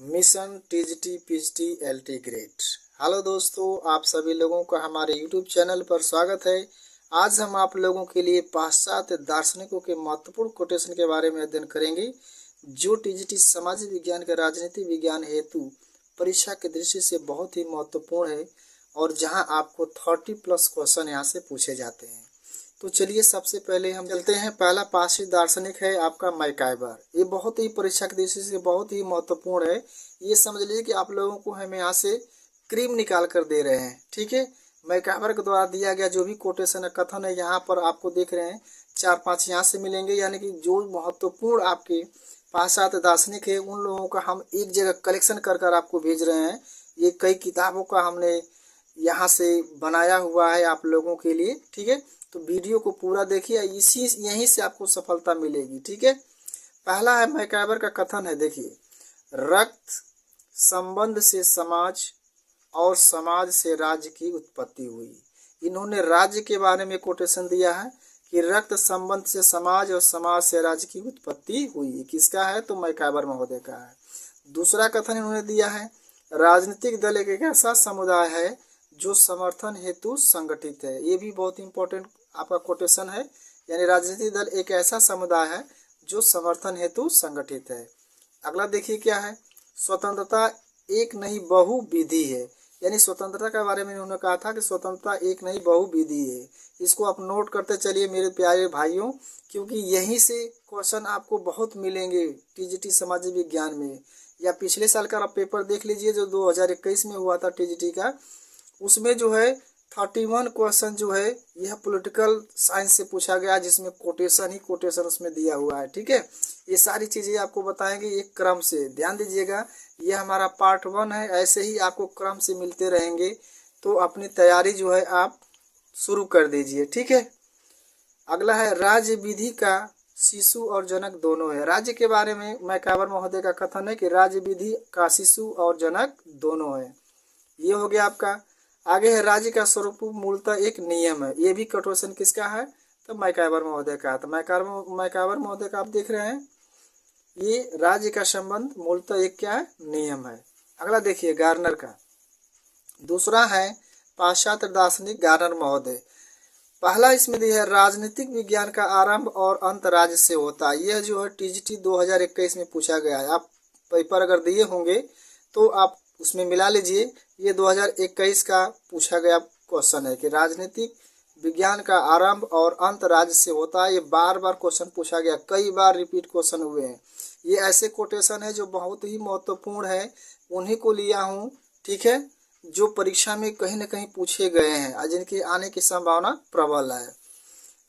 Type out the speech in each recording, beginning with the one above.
Mission TGT PGT LT grade. Hello दोस्तों, आप सभी लोगों का हमारे यूट्यूब चैनल पर स्वागत है। आज हम आप लोगों के लिए पाश्चात्य दार्शनिकों के महत्वपूर्ण कोटेशन के बारे में अध्ययन करेंगे, जो टीजीटी सामाजिक विज्ञान के राजनीति विज्ञान हेतु परीक्षा की दृष्टि से बहुत ही महत्वपूर्ण है और जहां आपको 30+ क्वेश्चन यहाँ से पूछे जाते हैं। तो चलिए सबसे पहले हम चलते हैं। पहला पाश्चात्य दार्शनिक है आपका मैकाइवर। ये बहुत ही परीक्षा की दृष्टि से बहुत ही महत्वपूर्ण है। ये समझ लीजिए कि आप लोगों को हम यहाँ से क्रीम निकाल कर दे रहे हैं, ठीक है। मैकाइवर के द्वारा दिया गया जो भी कोटेशन है, कथन है, यहाँ पर आपको देख रहे हैं 4-5 यहाँ से मिलेंगे, यानी कि जो महत्वपूर्ण आपके पाश्चात्य दार्शनिक है उन लोगों का हम एक जगह कलेक्शन कर कर आपको भेज रहे हैं। ये कई किताबों का हमने यहाँ से बनाया हुआ है आप लोगों के लिए, ठीक है। तो वीडियो को पूरा देखिए, यहीं से आपको सफलता मिलेगी, ठीक है। पहला है मैकाइवर का कथन है, देखिए, रक्त संबंध से समाज और समाज से राज्य की उत्पत्ति हुई। इन्होंने राज्य के बारे में कोटेशन दिया है कि रक्त संबंध से समाज और समाज से राज्य की उत्पत्ति हुई। किसका है? तो मैकाइवर महोदय का है। दूसरा कथन इन्होंने दिया है, राजनीतिक दल एक ऐसा समुदाय है जो समर्थन हेतु संगठित है। ये भी बहुत इंपॉर्टेंट आपका कोटेशन है, यानी राजनीतिक दल एक ऐसा समुदाय है जो समर्थन हेतु संगठित है। अगला देखिए क्या है, स्वतंत्रता एक नहीं बहुविधि है। यानी स्वतंत्रता के बारे में उन्होंने कहा था कि स्वतंत्रता एक नहीं बहुविधि है। इसको आप नोट करते चलिए मेरे प्यारे भाइयों, क्योंकि यहीं से क्वेश्चन आपको बहुत मिलेंगे टीजीटी सामाजिक विज्ञान में। या पिछले साल का आप पेपर देख लीजिए जो 2021 में हुआ था टीजीटी का, उसमें जो है 31 क्वेश्चन जो है यह पॉलिटिकल साइंस से पूछा गया, जिसमें कोटेशन ही कोटेशन उसमें दिया हुआ है, ठीक है। ये सारी चीज़ें आपको बताएंगे एक क्रम से, ध्यान दीजिएगा। ये हमारा पार्ट 1 है, ऐसे ही आपको क्रम से मिलते रहेंगे। तो अपनी तैयारी जो है आप शुरू कर दीजिए, ठीक है। अगला है, राज्य विधि का शिशु और जनक दोनों है। राज्य के बारे में मैकाइवर महोदय का कथन है कि राज्य विधि का शिशु और जनक दोनों है। ये हो गया आपका। आगे है, राज्य का स्वरूप मूलतः एक नियम है। ये भी कोटेशन किसका है? तो मैकाइवर महोदय का है। तो मैकाइवर महोदय का आप देख रहे हैं, ये राज्य का संबंध मूलतः एक क्या है? नियम है। अगला देखिए गार्नर का। दूसरा है पाश्चात्य दार्शनिक गार्नर महोदय। पहला इसमें दिया है, राजनीतिक विज्ञान का आरंभ और अंत राज्य से होता है। यह जो है टीजीटी 2021 में पूछा गया है। आप पेपर अगर दिए होंगे तो आप उसमें मिला लीजिए। ये 2021 का पूछा गया क्वेश्चन है कि राजनीतिक विज्ञान का आरंभ और अंत राज्य से होता है। ये बार बार क्वेश्चन पूछा गया, कई बार रिपीट क्वेश्चन हुए हैं। ये ऐसे कोटेशन है जो बहुत ही महत्वपूर्ण है, उन्हीं को लिया हूँ, ठीक है, जो परीक्षा में कहीं न कहीं पूछे गए हैं और जिनके आने की संभावना प्रबल है।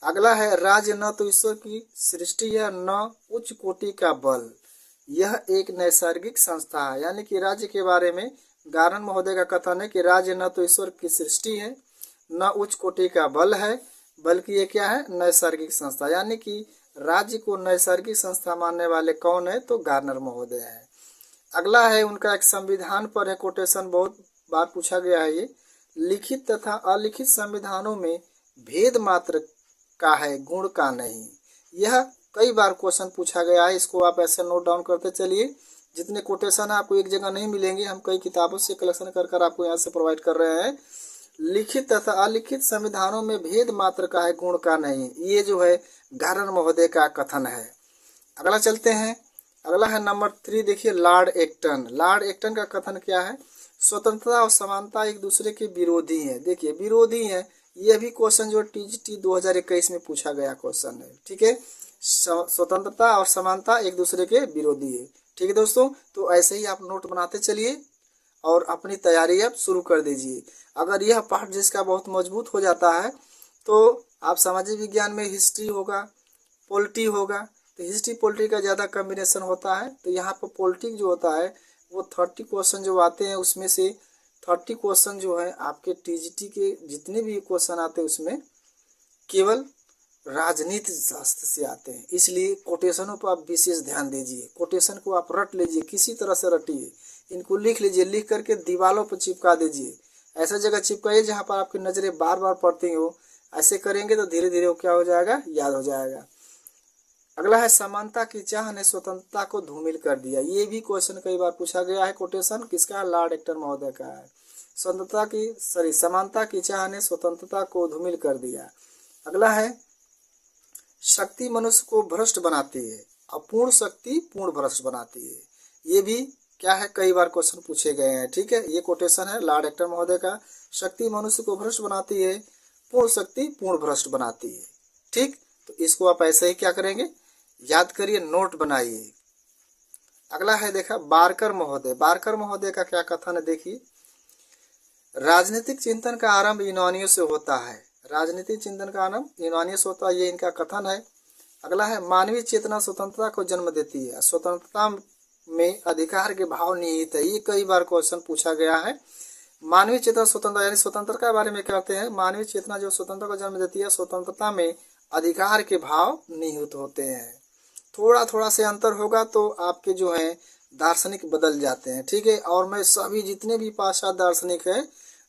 अगला है, राज्य न तो ईश्वर की सृष्टि है न उच्च कोटि का बल, यह एक नैसर्गिक संस्था है। यानी कि राज्य के बारे में गार्नर महोदय का कथन है कि राज्य न तो ईश्वर की सृष्टि है न उच्च कोटि का बल है, बल्कि ये क्या है? नैसर्गिक संस्था। यानी कि राज्य को नैसर्गिक संस्था मानने वाले कौन है? तो गार्नर महोदय है। अगला है उनका एक संविधान पर है कोटेशन, बहुत बार पूछा गया है ये, लिखित तथा अलिखित संविधानों में भेद मात्र का है, गुण का नहीं। यह कई बार क्वेश्चन पूछा गया है, इसको आप ऐसे नोट डाउन करते चलिए। जितने कोटेशन है आपको एक जगह नहीं मिलेंगे, हम कई किताबों से कलेक्शन कर कर आपको यहाँ से प्रोवाइड कर रहे हैं। लिखित तथा अलिखित संविधानों में भेद मात्र का है, गुण का नहीं। ये जो है गार्नर महोदय का कथन है। अगला चलते हैं। अगला है नंबर 3, देखिए लॉर्ड एक्टन। लॉर्ड एक्टन का कथन क्या है? स्वतंत्रता और समानता एक दूसरे के विरोधी हैं। देखिए विरोधी हैं, यह भी क्वेश्चन जो टीजीटी 2021 में पूछा गया क्वेश्चन है, ठीक है। स्वतंत्रता और समानता एक दूसरे के विरोधी है, ठीक है दोस्तों। तो ऐसे ही आप नोट बनाते चलिए और अपनी तैयारी आप शुरू कर दीजिए। अगर यह पार्ट जिसका बहुत मजबूत हो जाता है तो आप सामाजिक विज्ञान में हिस्ट्री होगा, पॉलिटी होगा, तो हिस्ट्री पॉलिटी का ज़्यादा कॉम्बिनेशन होता है। तो यहाँ पर पॉलिटिक जो होता है वो 30 क्वेश्चन जो आते हैं उसमें से 30 क्वेश्चन जो है आपके टीजीटी के जितने भी क्वेश्चन आते हैं उसमें केवल राजनीति शास्त्र से आते हैं। इसलिए कोटेशनों पर आप विशेष ध्यान दीजिए। कोटेशन को आप रट लीजिए, किसी तरह से रटिए, इनको लिख लीजिए, लिख करके दीवारों पर चिपका दीजिए। ऐसा जगह चिपकाइए जहाँ पर आपकी नज़रें बार बार पड़ती हो। ऐसे करेंगे तो धीरे धीरे वो क्या हो जाएगा? याद हो जाएगा। अगला है समानता की चाह ने स्वतंत्रता को धूमिल कर दिया। ये भी क्वेश्चन कई बार पूछा गया है। कोटेशन किसका है? लॉर्ड एक्टन महोदय का है। समानता की चाह ने स्वतंत्रता को धूमिल कर दिया। अगला है शक्ति मनुष्य को भ्रष्ट बनाती है, अपूर्ण शक्ति पूर्ण भ्रष्ट बनाती है। ये भी क्या है, कई बार क्वेश्चन पूछे गए हैं। ठीक है, ये कोटेशन है लॉर्ड एक्टन महोदय का। शक्ति मनुष्य को भ्रष्ट बनाती है, पूर्ण शक्ति पूर्ण भ्रष्ट बनाती है। ठीक, तो इसको आप ऐसे ही क्या करेंगे, याद करिए, नोट बनाइए। अगला है देखा बारकर महोदय। बारकर महोदय का क्या कथन है देखिए, राजनीतिक चिंतन का आरंभ यूनानियों से होता है। राजनीतिक चिंतन का आरंभ यूनानियों से होता है, ये इनका कथन है। अगला है मानवीय चेतना स्वतंत्रता को जन्म देती है, स्वतंत्रता में अधिकार के भाव निहित है। ये कई बार क्वेश्चन पूछा गया है। मानवीय चेतना स्वतंत्रता यानी स्वतंत्रता के बारे में कहते हैं, मानवीय चेतना जो स्वतंत्रता को जन्म देती है, स्वतंत्रता में अधिकार के भाव निहित होते हैं। थोड़ा थोड़ा से अंतर होगा तो आपके जो है दार्शनिक बदल जाते हैं। ठीक है, और मैं सभी जितने भी पाश्चात्य दार्शनिक है,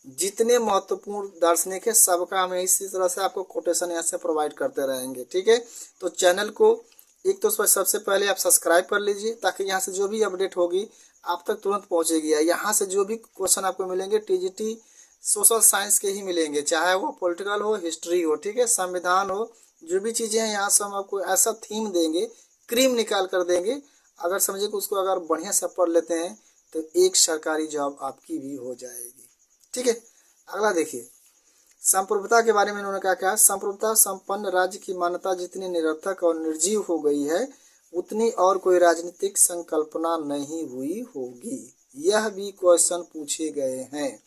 जितने महत्वपूर्ण दार्शनिक है, सबका हमें इसी तरह से आपको कोटेशन यहाँ से प्रोवाइड करते रहेंगे। ठीक है, तो चैनल को एक तो सबसे पहले आप सब्सक्राइब कर लीजिए, ताकि यहाँ से जो भी अपडेट होगी आप तक तुरंत पहुँचेगी। यहाँ से जो भी क्वेश्चन आपको मिलेंगे टीजीटी सोशल साइंस के ही मिलेंगे, चाहे वो पॉलिटिकल हो, हिस्ट्री हो, ठीक है, संविधान हो, जो भी चीज़ें हैं यहाँ से हम आपको ऐसा थीम देंगे, क्रीम निकाल कर देंगे। अगर समझिए कि उसको अगर बढ़िया से पढ़ लेते हैं तो एक सरकारी जॉब आपकी भी हो जाएगी। ठीक है, अगला देखिए संप्रभुता के बारे में इन्होंने क्या कहा, संप्रभुता संपन्न राज्य की मान्यता जितनी निरर्थक और निर्जीव हो गई है, उतनी और कोई राजनीतिक संकल्पना नहीं हुई होगी। यह भी क्वेश्चन पूछे गए हैं।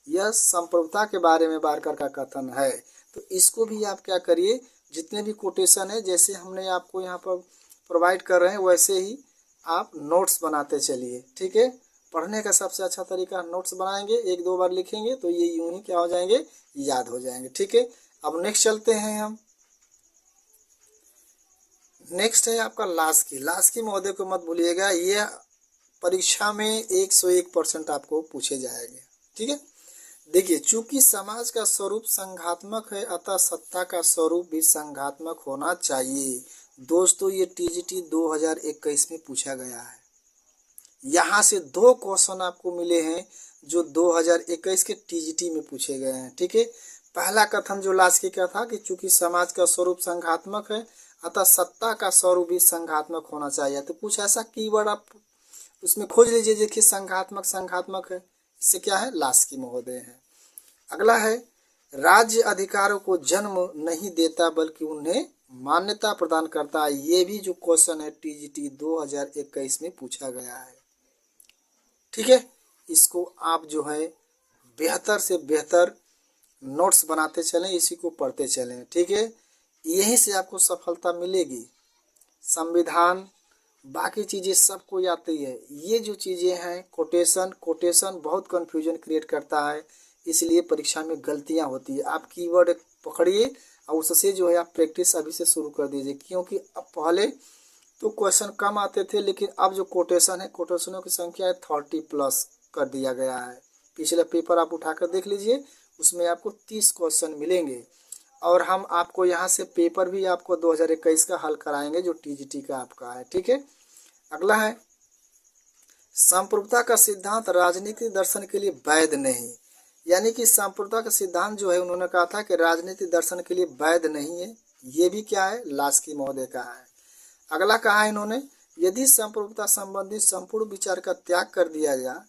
यह संप्रभुता के बारे में बारकर का कथन है। तो इसको भी आप क्या करिए, जितने भी कोटेशन है जैसे हमने आपको यहाँ पर प्रोवाइड कर रहे हैं वैसे ही आप नोट्स बनाते चलिए। ठीक है, पढ़ने का सबसे अच्छा तरीका नोट्स बनाएंगे, एक दो बार लिखेंगे तो ये यूं ही क्या हो जाएंगे, याद हो जाएंगे। ठीक है, अब नेक्स्ट चलते हैं हम। नेक्स्ट है आपका लास्की। लास्की महोदय को मत भूलिएगा, ये परीक्षा में 101% आपको पूछे जाएंगे। ठीक है, देखिए चूंकि समाज का स्वरूप संघात्मक है, अतः सत्ता का स्वरूप भी संघात्मक होना चाहिए। दोस्तों ये टीजीटी 2021 में पूछा गया है। यहाँ से 2 क्वेश्चन आपको मिले हैं जो 2021 के टीजीटी में पूछे गए हैं। ठीक है, पहला कथन जो लास्की का था कि चूंकि समाज का स्वरूप संघात्मक है, अतः सत्ता का स्वरूप भी संघात्मक होना चाहिए। तो कुछ ऐसा कीवर्ड आप उसमें खोज लीजिए, देखिए संघात्मक संघात्मक है, इससे क्या है, लास्की महोदय है। अगला है राज्य अधिकारों को जन्म नहीं देता बल्कि उन्हें मान्यता प्रदान करता है। ये भी जो क्वेश्चन है टीजीटी 2021 में पूछा गया है। ठीक है, इसको आप जो है बेहतर से बेहतर नोट्स बनाते चलें, इसी को पढ़ते चलें। ठीक है, यहीं से आपको सफलता मिलेगी। संविधान बाकी चीज़ें सबको आती है, ये जो चीज़ें हैं कोटेशन बहुत कन्फ्यूजन क्रिएट करता है, इसलिए परीक्षा में गलतियां होती है। आप कीवर्ड पकड़िए और उससे जो है आप प्रैक्टिस अभी से शुरू कर दीजिए, क्योंकि अब पहले तो क्वेश्चन कम आते थे, लेकिन अब जो कोटेशन है, कोटेशनों की संख्या है 30+ कर दिया गया है। पिछले पेपर आप उठाकर देख लीजिए, उसमें आपको 30 क्वेश्चन मिलेंगे। और हम आपको यहाँ से पेपर भी आपको 2021 का हल कराएंगे जो टीजीटी का आपका है। ठीक है, अगला है संप्रभुता का सिद्धांत राजनीतिक दर्शन के लिए वैध नहीं। यानी कि संप्रभुता का सिद्धांत जो है उन्होंने कहा था कि राजनीतिक दर्शन के लिए वैध नहीं है। ये भी क्या है, लास्की महोदय का है। अगला कहा है इन्होंने, यदि संप्रभुता संबंधी संपूर्ण विचार का त्याग कर दिया जाए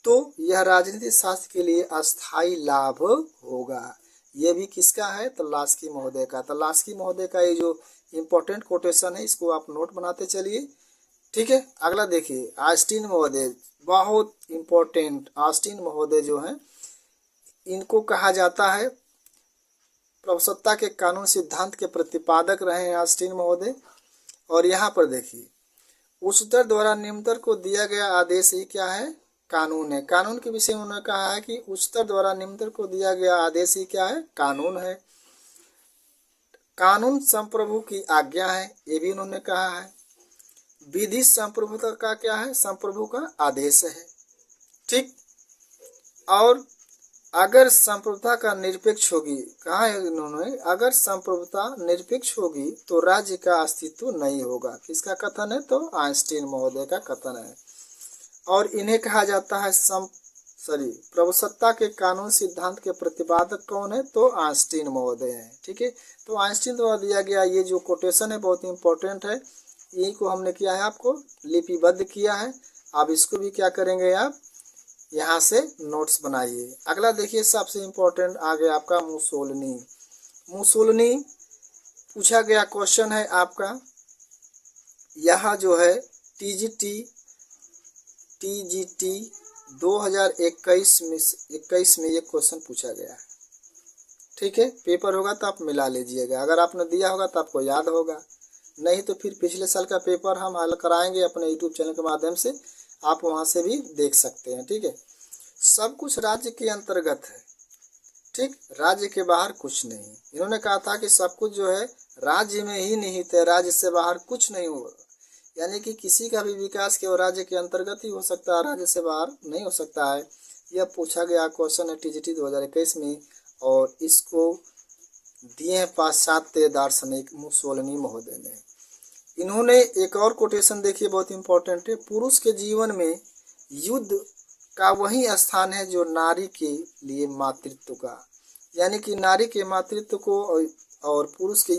तो यह राजनीतिक शास्त्र के लिए अस्थायी लाभ होगा। ये भी किसका है, तो लास्की महोदय का। तो लास्की महोदय का ये जो इम्पोर्टेंट कोटेशन है इसको आप नोट बनाते चलिए। ठीक है, अगला देखिए ऑस्टिन महोदय, बहुत इम्पोर्टेंट। ऑस्टिन महोदय जो है इनको कहा जाता है प्रभुसत्ता के कानून सिद्धांत के प्रतिपादक रहे हैं ऑस्टिन महोदय। और यहाँ पर देखिए उच्चतर द्वारा निम्नतर को दिया गया आदेश ही क्या है, कानून है। कानून के विषय में उन्होंने कहा है कि उच्चतर द्वारा निम्नतर को दिया गया आदेश ही क्या है, कानून है। कानून संप्रभु की आज्ञा है, ये भी उन्होंने कहा है। विधि संप्रभुता का क्या है, संप्रभु का आदेश है। ठीक, और अगर संप्रभुता का निरपेक्ष होगी, कहा है इन्होंने, अगर संप्रभुता निरपेक्ष होगी तो राज्य का अस्तित्व नहीं होगा। किसका कथन है? तो आइंस्टीन महोदय का कथन है। और इन्हें कहा जाता है प्रभुसत्ता के कानून सिद्धांत के प्रतिपादक कौन है? तो आइंस्टीन महोदय हैं। ठीक है, तो आइंस्टीन द्वारा दिया गया ये जो कोटेशन है बहुत इंपॉर्टेंट है, यही को हमने किया है, आपको लिपिबद्ध किया है। अब इसको भी क्या करेंगे, आप यहाँ से नोट्स बनाइए। अगला देखिए, सबसे इम्पोर्टेंट आगे आपका मुसोलिनी। मुसोलिनी पूछा गया क्वेश्चन है आपका, यह जो है टीजीटी 2021 में ये क्वेश्चन पूछा गया है। ठीक है, पेपर होगा तो आप मिला लीजिएगा, अगर आपने दिया होगा तो आपको याद होगा, नहीं तो फिर पिछले साल का पेपर हम हल कराएंगे अपने यूट्यूब चैनल के माध्यम से, आप वहां से भी देख सकते हैं। ठीक है, सब कुछ राज्य के अंतर्गत है, ठीक, राज्य के बाहर कुछ नहीं। इन्होंने कहा था कि सब कुछ जो है राज्य में ही निहित है, राज्य से बाहर कुछ नहीं होगा, यानी कि किसी का भी विकास केवल राज्य के अंतर्गत ही हो सकता है, राज्य से बाहर नहीं हो सकता है। यह पूछा गया क्वेश्चन है टीजीटी 2021 में, और इसको दिए हैं पाश्चात्य दार्शनिक मुसोलिनी महोदय ने। इन्होंने एक और कोटेशन देखिए, बहुत इंपॉर्टेंट है, पुरुष के जीवन में युद्ध का वही स्थान है जो नारी के लिए मातृत्व का, यानी कि नारी के मातृत्व को और पुरुष के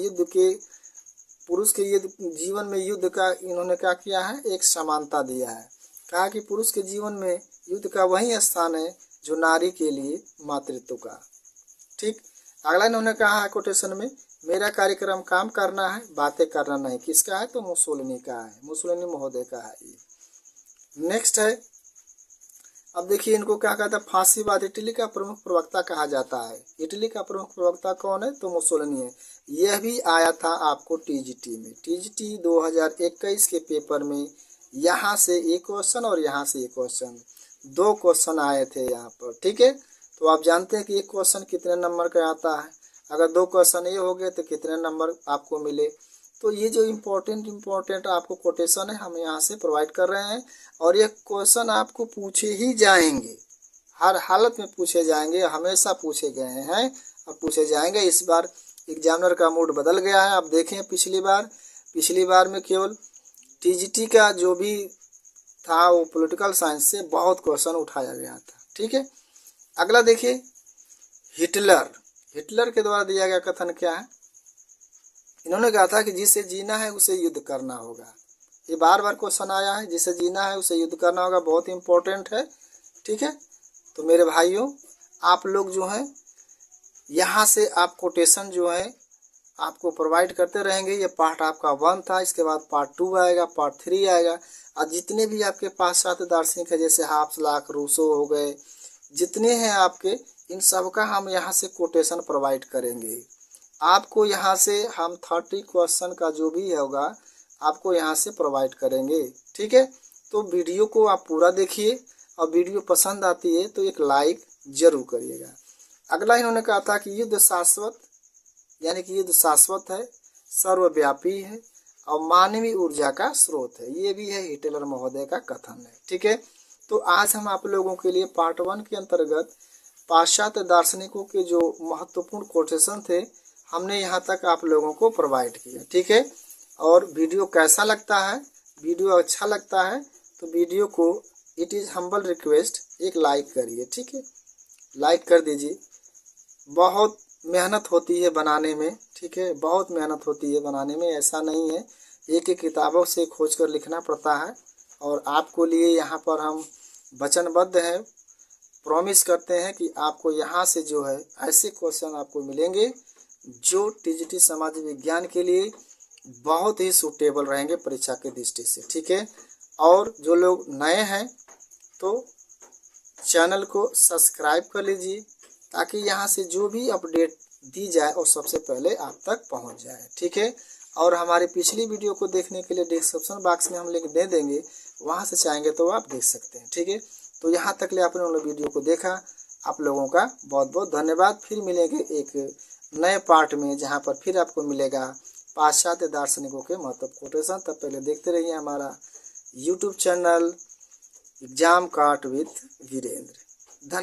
जीवन में युद्ध का इन्होंने क्या किया है, एक समानता दिया है। कहा कि पुरुष के जीवन में युद्ध का वही स्थान है जो नारी के लिए मातृत्व का। ठीक, अगला इन्होंने कहा है कोटेशन में, मेरा कार्यक्रम काम करना है, बातें करना नहीं। किसका है? तो मुसोलिनी का है, मुसोलिनी महोदय का है ये। नेक्स्ट है, अब देखिए इनको क्या कहता है, फांसीवाद इटली का प्रमुख प्रवक्ता कहा जाता है। इटली का प्रमुख प्रवक्ता कौन है? तो मुसोलिनी है। यह भी आया था आपको टीजीटी में, टीजीटी 2021 के पेपर में, यहाँ से एक क्वेश्चन और यहाँ से एक क्वेश्चन, 2 क्वेश्चन आए थे यहाँ पर। ठीक है, तो आप जानते हैं कि एक क्वेश्चन कितने नंबर का आता है, अगर 2 क्वेश्चन ये हो गए तो कितने नंबर आपको मिले। तो ये जो इम्पोर्टेंट आपको कोटेशन है हम यहाँ से प्रोवाइड कर रहे हैं, और ये क्वेश्चन आपको पूछे ही जाएंगे, हर हालत में पूछे जाएंगे, हमेशा पूछे गए हैं और पूछे जाएंगे। इस बार एग्जामिनर का मूड बदल गया है। आप देखें पिछली बार में केवल टीजीटी का जो भी था वो पॉलिटिकल साइंस से बहुत क्वेश्चन उठाया गया था। ठीक है, अगला देखिए, हिटलर के द्वारा दिया गया कथन क्या है? इन्होंने कहा था कि जिसे जीना है उसे युद्ध करना होगा। ये बार बार क्वेश्चन आया है, जिसे जीना है उसे युद्ध करना होगा, बहुत इंपॉर्टेंट है। ठीक है, तो मेरे भाइयों आप लोग जो हैं यहाँ से आप कोटेशन जो है आपको प्रोवाइड करते रहेंगे। ये पार्ट आपका 1 था, इसके बाद पार्ट 2 आएगा, पार्ट 3 आएगा, और जितने भी आपके पाश्चात्य दार्शनिक है जैसे हाफ्सलाक, रूसो हो गए, जितने हैं आपके, इन सब का हम यहाँ से कोटेशन प्रोवाइड करेंगे। आपको यहाँ से हम 30 क्वेश्चन का जो भी होगा आपको यहाँ से प्रोवाइड करेंगे। ठीक है, तो वीडियो को आप पूरा देखिए, और वीडियो पसंद आती है तो एक लाइक जरूर करिएगा। अगला इन्होंने कहा था कि युद्ध शाश्वत, यानी कि युद्ध शाश्वत है, सर्वव्यापी है और मानवीय ऊर्जा का स्रोत है। ये भी है हिटलर महोदय का कथन है। ठीक है, तो आज हम आप लोगों के लिए पार्ट 1 के अंतर्गत पाश्चात्य दार्शनिकों के जो महत्वपूर्ण कोटेशन थे हमने यहाँ तक आप लोगों को प्रोवाइड किया। ठीक है, और वीडियो कैसा लगता है, वीडियो अच्छा लगता है तो वीडियो को इट इज़ हम्बल रिक्वेस्ट एक लाइक करिए। ठीक है, लाइक कर दीजिए। बहुत मेहनत होती है बनाने में, ठीक है, बहुत मेहनत होती है बनाने में, ऐसा नहीं है, एक एक किताबों से खोज कर लिखना पड़ता है। और आपको लिए यहाँ पर हम वचनबद्ध हैं, प्रॉमिस करते हैं कि आपको यहाँ से जो है ऐसे क्वेश्चन आपको मिलेंगे जो टीजीटी समाज विज्ञान के लिए बहुत ही सूटेबल रहेंगे परीक्षा के दृष्टि से। ठीक है, और जो लोग नए हैं तो चैनल को सब्सक्राइब कर लीजिए ताकि यहाँ से जो भी अपडेट दी जाए वो सबसे पहले आप तक पहुँच जाए। ठीक है, और हमारी पिछली वीडियो को देखने के लिए डिस्क्रिप्शन बॉक्स में हम लिंक दे देंगे, वहाँ से चाहेंगे तो आप देख सकते हैं। ठीक है, तो यहाँ तक ले आपने वीडियो को देखा, आप लोगों का बहुत बहुत धन्यवाद। फिर मिलेंगे एक नए पार्ट में जहाँ पर फिर आपको मिलेगा पाश्चात्य दार्शनिकों के महत्व कोटेशन। तब पहले देखते रहिए हमारा यूट्यूब चैनल एग्जाम काट विद वीरेंद्र।